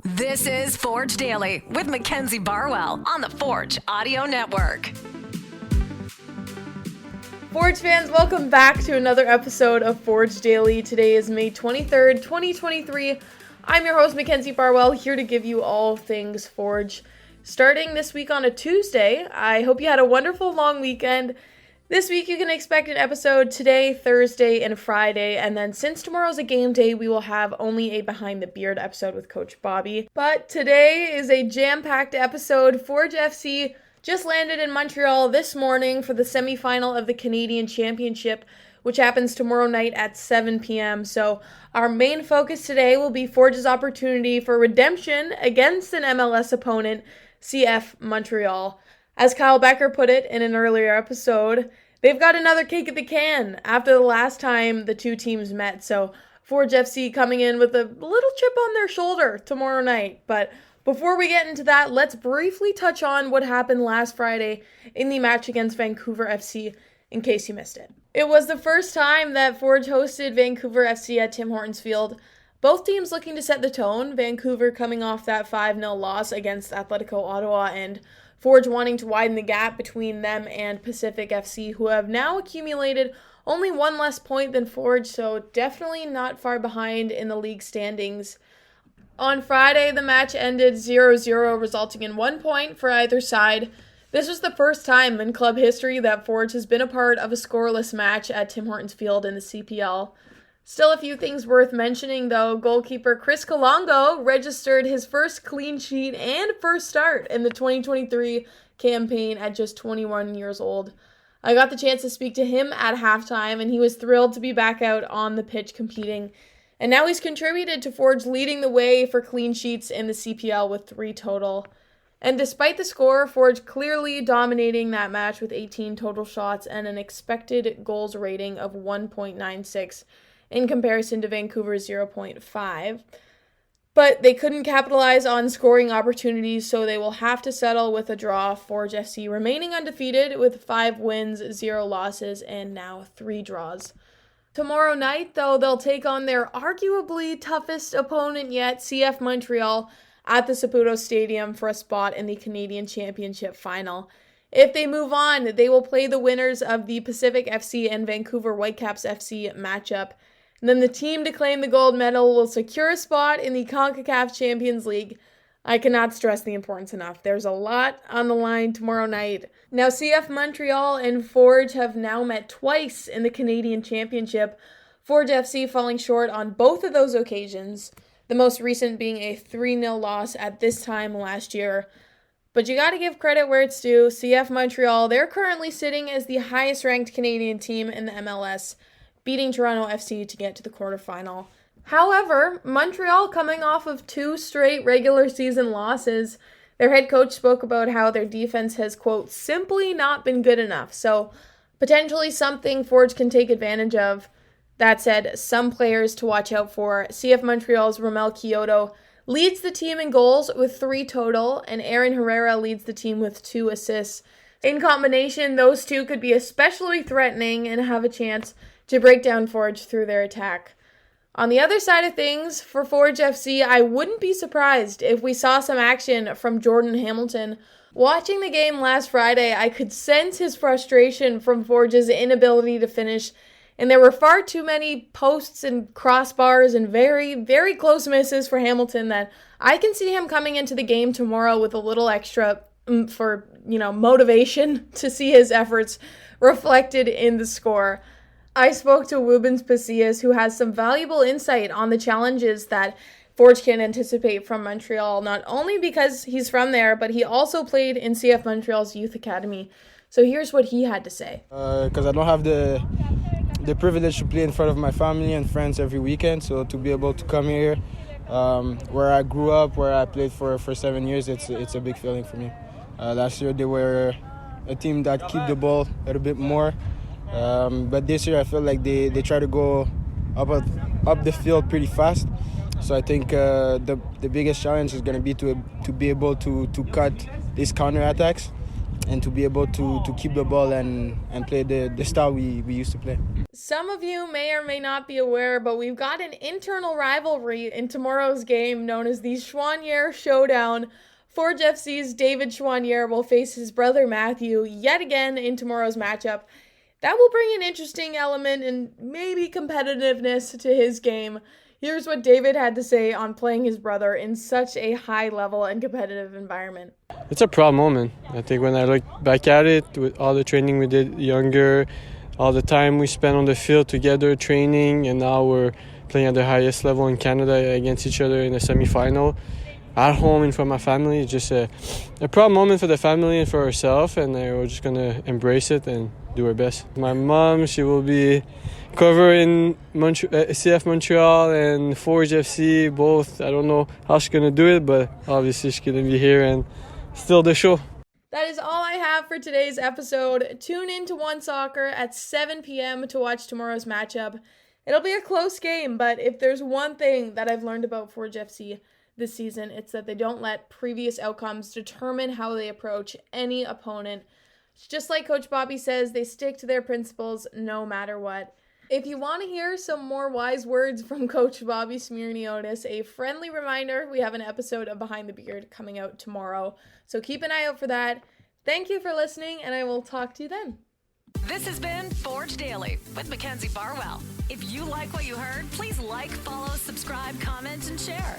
This is Forge Daily with Mackenzie Barwell on the Forge Audio Network. Forge fans, welcome back to another episode of Forge Daily. Today is May 23rd, 2023. I'm your host, Mackenzie Barwell, here to give you all things Forge. Starting this week on a Tuesday, I hope you had a wonderful long weekend. This week you can expect an episode today, Thursday, and Friday, and then since tomorrow's a game day, we will have only a Behind the Beard episode with Coach Bobby. But today is a jam-packed episode. Forge FC just landed in Montreal this morning for the semifinal of the Canadian Championship, which happens tomorrow night at 7 p.m. So our main focus today will be Forge's opportunity for redemption against an MLS opponent, CF Montreal. As Kyle Becker put it in an earlier episode, they've got another kick at the can after the last time the two teams met. So Forge FC coming in with a little chip on their shoulder tomorrow night. But before we get into that, let's briefly touch on what happened last Friday in the match against Vancouver FC, in case you missed it. It was the first time that Forge hosted Vancouver FC at Tim Hortons Field. Both teams looking to set the tone, Vancouver coming off that 5-0 loss against Atletico Ottawa, and Forge wanting to widen the gap between them and Pacific FC, who have now accumulated only one less point than Forge, so definitely not far behind in the league standings. On Friday, the match ended 0-0, resulting in 1 point for either side. This was the first time in club history that Forge has been a part of a scoreless match at Tim Hortons Field in the CPL. Still a few things worth mentioning, though. Goalkeeper Chris Kalongo registered his first clean sheet and first start in the 2023 campaign at just 21 years old. I got the chance to speak to him at halftime, and he was thrilled to be back out on the pitch competing. And now he's contributed to Forge leading the way for clean sheets in the CPL with 3 total. And despite the score, Forge clearly dominating that match with 18 total shots and an expected goals rating of 1.96. in comparison to Vancouver's 0.5. But they couldn't capitalize on scoring opportunities, so they will have to settle with a draw. Forge FC remaining undefeated with 5 wins, 0 losses, and now 3 draws. Tomorrow night, though, they'll take on their arguably toughest opponent yet, CF Montreal, at the Saputo Stadium for a spot in the Canadian Championship final. If they move on, they will play the winners of the Pacific FC and Vancouver Whitecaps FC matchup. And then the team to claim the gold medal will secure a spot in the CONCACAF Champions League. I cannot stress the importance enough. There's a lot on the line tomorrow night. Now, CF Montreal and Forge have now met twice in the Canadian Championship, Forge FC falling short on both of those occasions, the most recent being a 3-0 loss at this time last year. But you got to give credit where it's due. CF Montreal, they're currently sitting as the highest-ranked Canadian team in the MLS, beating Toronto FC to get to the quarterfinal. However, Montreal coming off of 2 straight regular season losses, their head coach spoke about how their defense has, quote, simply not been good enough. So potentially something Forge can take advantage of. That said, some players to watch out for. CF Montreal's Romel Kyoto leads the team in goals with 3 total, and Aaron Herrera leads the team with 2 assists. In combination, those two could be especially threatening and have a chance to break down Forge through their attack. On the other side of things, for Forge FC, I wouldn't be surprised if we saw some action from Jordan Hamilton. Watching the game last Friday, I could sense his frustration from Forge's inability to finish, and there were far too many posts and crossbars and very, very close misses for Hamilton that I can see him coming into the game tomorrow with a little extra motivation to see his efforts reflected in the score. I spoke to Wooben's Pacius, who has some valuable insight on the challenges that Forge can anticipate from Montreal, not only because he's from there, but he also played in CF Montreal's youth academy. So here's what he had to say. Because I don't have the privilege to play in front of my family and friends every weekend, so to be able to come here, where I grew up, where I played for 7 years, it's a big feeling for me. Last year they were a team that keep the ball a little bit more. But this year I feel like they try to go up the field pretty fast. So I think the biggest challenge is going to be to be able to cut these counter-attacks and to be able to keep the ball and play the style we used to play. Some of you may or may not be aware, but we've got an internal rivalry in tomorrow's game known as the Choinière Showdown. Forge FC's David Choinière will face his brother Matthew yet again in tomorrow's matchup. That will bring an interesting element and maybe competitiveness to his game. Here's what David had to say on playing his brother in such a high level and competitive environment. It's a proud moment. I think when I look back at it, with all the training we did younger, all the time we spent on the field together training, and now we're playing at the highest level in Canada against each other in the semi-final at home in front of my family. It's just a proud moment for the family and for ourselves, and we're just going to embrace it and do our best. My mom, she will be covering CF Montreal and Forge FC, both. I don't know how she's going to do it, but obviously she's going to be here and still the show. That is all I have for today's episode. Tune in to One Soccer at 7 p.m. to watch tomorrow's matchup. It'll be a close game, but if there's one thing that I've learned about Forge FC this season, it's that they don't let previous outcomes determine how they approach any opponent. Just like Coach Bobby says, they stick to their principles no matter what. If you want to hear some more wise words from Coach Bobby Smirniotis, a friendly reminder, we have an episode of Behind the Beard coming out tomorrow. So keep an eye out for that. Thank you for listening, and I will talk to you then. This has been Forge Daily with Mackenzie Barwell. If you like what you heard, please like, follow, subscribe, comment, and share.